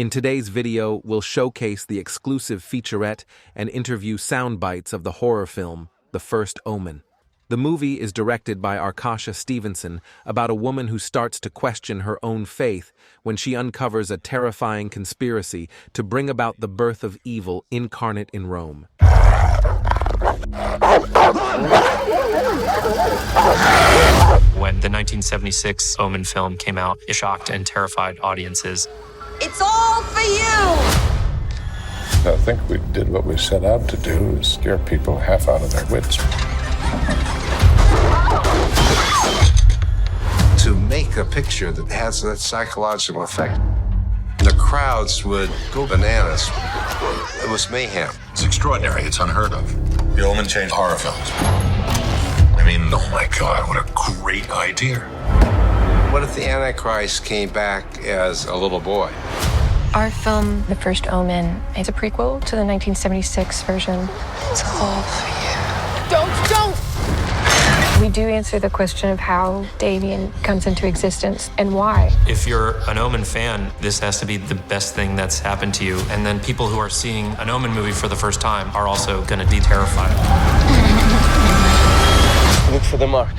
In today's video, we'll showcase the exclusive featurette and interview soundbites of the horror film, The First Omen. The movie is directed by Arkasha Stevenson about a woman who starts to question her own faith when she uncovers a terrifying conspiracy to bring about the birth of evil incarnate in Rome. When the 1976 Omen film came out, it shocked and terrified audiences. It's all for you! I think we did what we set out to do, is scare people half out of their wits. To make a picture that has that psychological effect, the crowds would go bananas. It was mayhem. It's extraordinary. It's unheard of. The Omen changed horror films. I mean, oh my God, what a great idea. What if the Antichrist came back as a little boy? Our film, The First Omen, is a prequel to the 1976 version. It's all for you. Don't! We do answer the question of how Damien comes into existence and why. If you're an Omen fan, this has to be the best thing that's happened to you. And then people who are seeing an Omen movie for the first time are also going to be terrified. Look for the mark.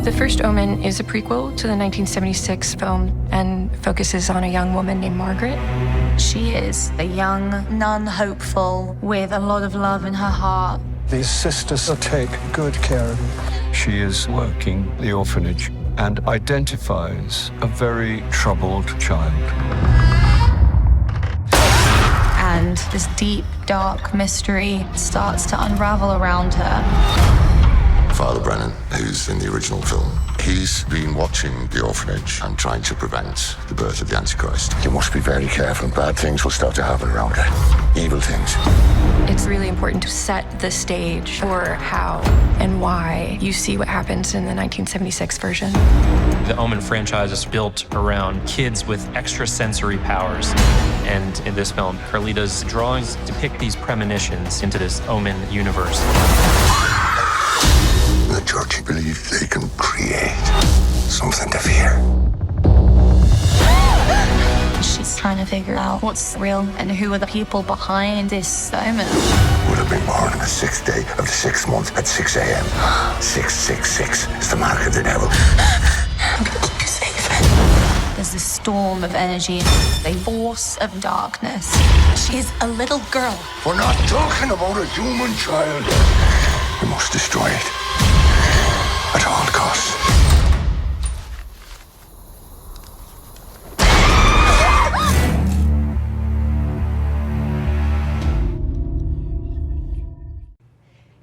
The First Omen is a prequel to the 1976 film and focuses on a young woman named Margaret. She is a young nun hopeful with a lot of love in her heart. These sisters will take good care of you. She is working the orphanage and identifies a very troubled child. And this deep, dark mystery starts to unravel around her. Father Brennan, who's in the original film, he's been watching the orphanage and trying to prevent the birth of the Antichrist. You must be very careful. Bad things will start to happen around her. Evil things. It's really important to set the stage for how and why you see what happens in the 1976 version. The Omen franchise is built around kids with extrasensory powers. And in this film, Carlita's drawings depict these premonitions into this Omen universe. The church believes they can create something to fear. She's trying to figure out what's real and who are the people behind this omen. Would have been born on the 6th day of the 6th month at 6 a.m. 666 is the mark of the devil. I'm gonna keep you safe. There's this storm of energy, a force of darkness. She's a little girl. We're not talking about a human child. We must destroy it. At all costs.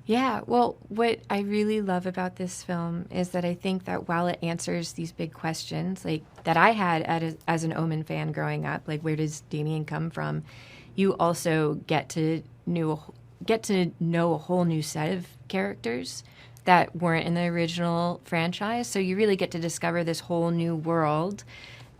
Yeah, well, what I really love about this film is that I think that while it answers these big questions, like that I had as an Omen fan growing up, like where does Damien come from, you also get to know a whole new set of characters that weren't in the original franchise. So you really get to discover this whole new world.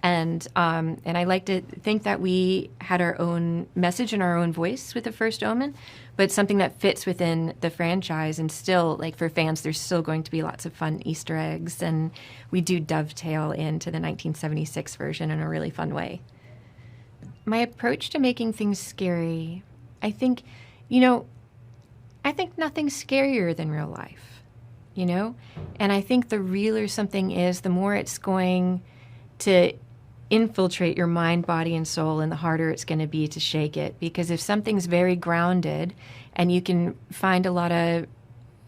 And I like to think that we had our own message and our own voice with The First Omen, but something that fits within the franchise. And still, like for fans, there's still going to be lots of fun Easter eggs. And we do dovetail into the 1976 version in a really fun way. My approach to making things scary, I think nothing's scarier than real life. And I think the realer something is, the more it's going to infiltrate your mind, body, and soul, and the harder it's going to be to shake it. Because if something's very grounded and you can find a lot of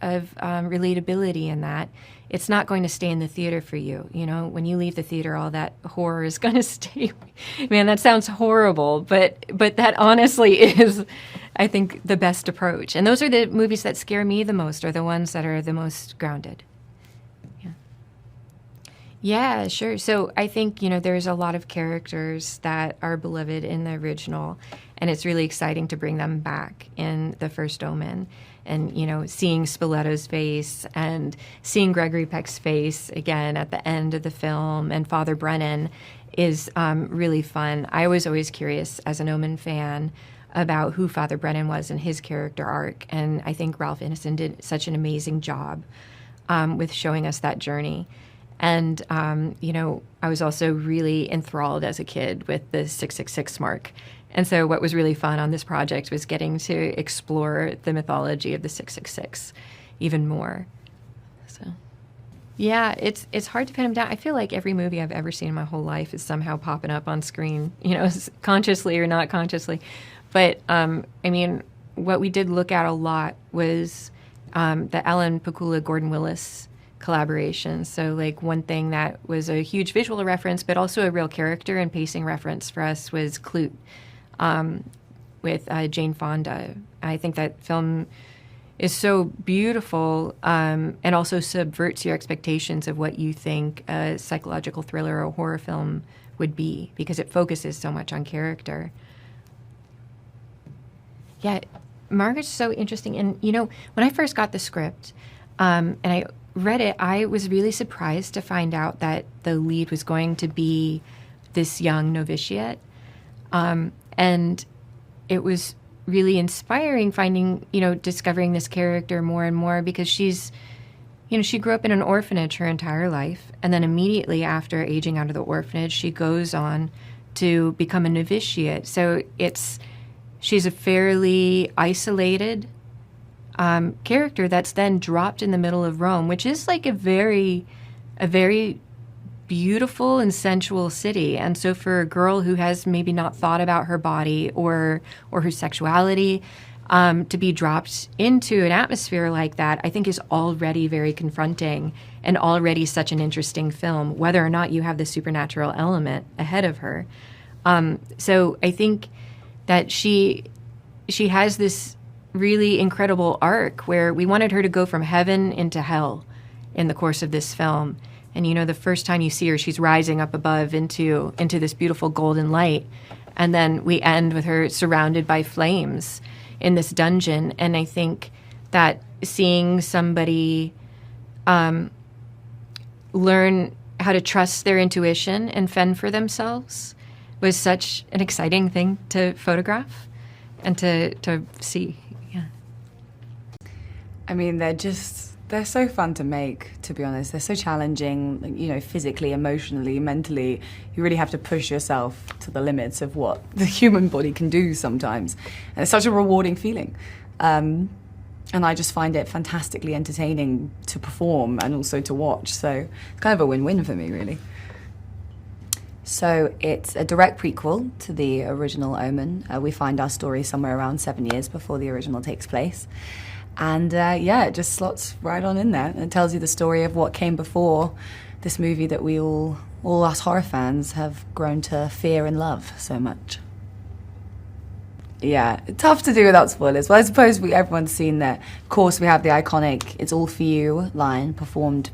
relatability in that, it's not going to stay in the theater for you. When you leave the theater, all that horror is going to stay. Man, that sounds horrible, but that honestly is, I think, the best approach. And those are the movies that scare me the most, are the ones that are the most grounded. Yeah, sure. So I think, there's a lot of characters that are beloved in the original, and it's really exciting to bring them back in The First Omen. And, seeing Spoleto's face and seeing Gregory Peck's face again at the end of the film, and Father Brennan is really fun. I was always curious as an Omen fan about who Father Brennan was and his character arc. And I think Ralph Ineson did such an amazing job with showing us that journey. And, you know, I was also really enthralled as a kid with the 666 mark. And so what was really fun on this project was getting to explore the mythology of the 666 even more. So, yeah, it's hard to pin him down. I feel like every movie I've ever seen in my whole life is somehow popping up on screen, you know, consciously or not consciously. But, I mean, what we did look at a lot was the Alan Pakula-Gordon Willis collaboration. So, like, one thing that was a huge visual reference, but also a real character and pacing reference for us was Clute with Jane Fonda. I think that film is so beautiful and also subverts your expectations of what you think a psychological thriller or a horror film would be, because it focuses so much on character. Yeah, Margaret's so interesting. And, you know, when I first got the script and I read it, I was really surprised to find out that the lead was going to be this young novitiate. And it was really inspiring discovering this character more and more, because she's, you know, she grew up in an orphanage her entire life. And then immediately after aging out of the orphanage, she goes on to become a novitiate. So she's a fairly isolated character that's then dropped in the middle of Rome, which is like a very beautiful and sensual city. And so for a girl who has maybe not thought about her body or her sexuality, to be dropped into an atmosphere like that, I think is already very confronting and already such an interesting film, whether or not you have the supernatural element ahead of her. So I think that she has this really incredible arc where we wanted her to go from heaven into hell in the course of this film. And, you know, the first time you see her, she's rising up above into this beautiful golden light. And then we end with her surrounded by flames in this dungeon. And I think that seeing somebody learn how to trust their intuition and fend for themselves was such an exciting thing to photograph and to see. Yeah. I mean, they're so fun to make, to be honest. They're so challenging, you know, physically, emotionally, mentally. You really have to push yourself to the limits of what the human body can do sometimes. And it's such a rewarding feeling. And I just find it fantastically entertaining to perform and also to watch. So it's kind of a win-win for me, really. So it's a direct prequel to the original Omen. We find our story somewhere around 7 years before the original takes place. And yeah, it just slots right on in there. And it tells you the story of what came before this movie that we all us horror fans have grown to fear and love so much. Yeah, tough to do without spoilers. Well, I suppose everyone's seen that. Of course, we have the iconic "It's all for you" line performed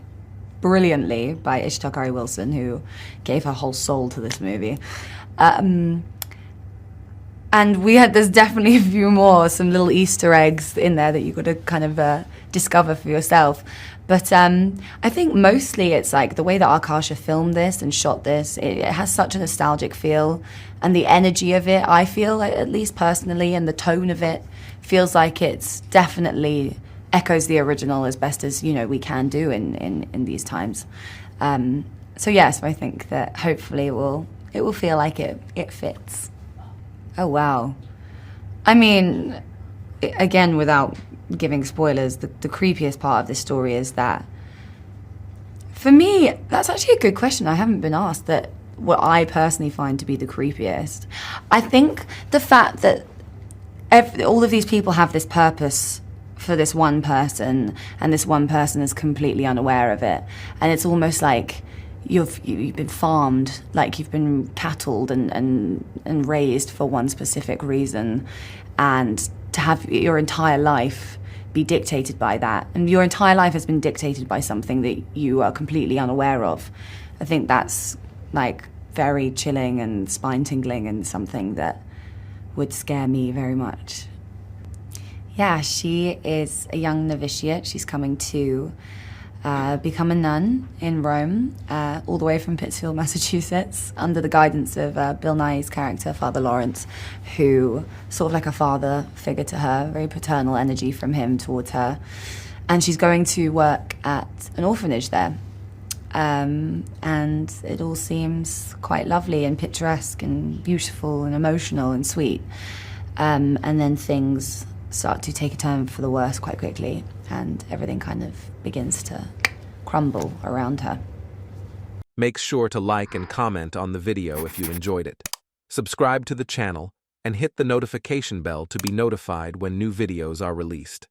brilliantly by Ishtar Wilson, who gave her whole soul to this movie. And there's definitely a few more, some little Easter eggs in there that you've got to kind of discover for yourself. But I think mostly it's like the way that Arkasha filmed this and shot this, it has such a nostalgic feel. And the energy of it, I feel, at least personally, and the tone of it feels like it's definitely echoes the original as best as, you know, we can do in these times. So yes, I think that hopefully it will feel like it fits. Oh, wow. I mean, again, without giving spoilers, the creepiest part of this story is that, for me, that's actually a good question. I haven't been asked that what I personally find to be the creepiest. I think the fact that all of these people have this purpose for this one person, and this one person is completely unaware of it. And it's almost like you've been farmed, like you've been cattled and raised for one specific reason, and to have your entire life be dictated by that, and your entire life has been dictated by something that you are completely unaware of. I think that's like very chilling and spine-tingling, and something that would scare me very much. Yeah, she is a young novitiate. She's coming to become a nun in Rome, all the way from Pittsfield, Massachusetts, under the guidance of Bill Nighy's character, Father Lawrence, who sort of like a father figure to her, very paternal energy from him towards her. And she's going to work at an orphanage there. And it all seems quite lovely and picturesque and beautiful and emotional and sweet. And then things start to take a turn for the worse quite quickly, and everything kind of begins to crumble around her. Make sure to like and comment on the video if you enjoyed it. Subscribe to the channel and hit the notification bell to be notified when new videos are released.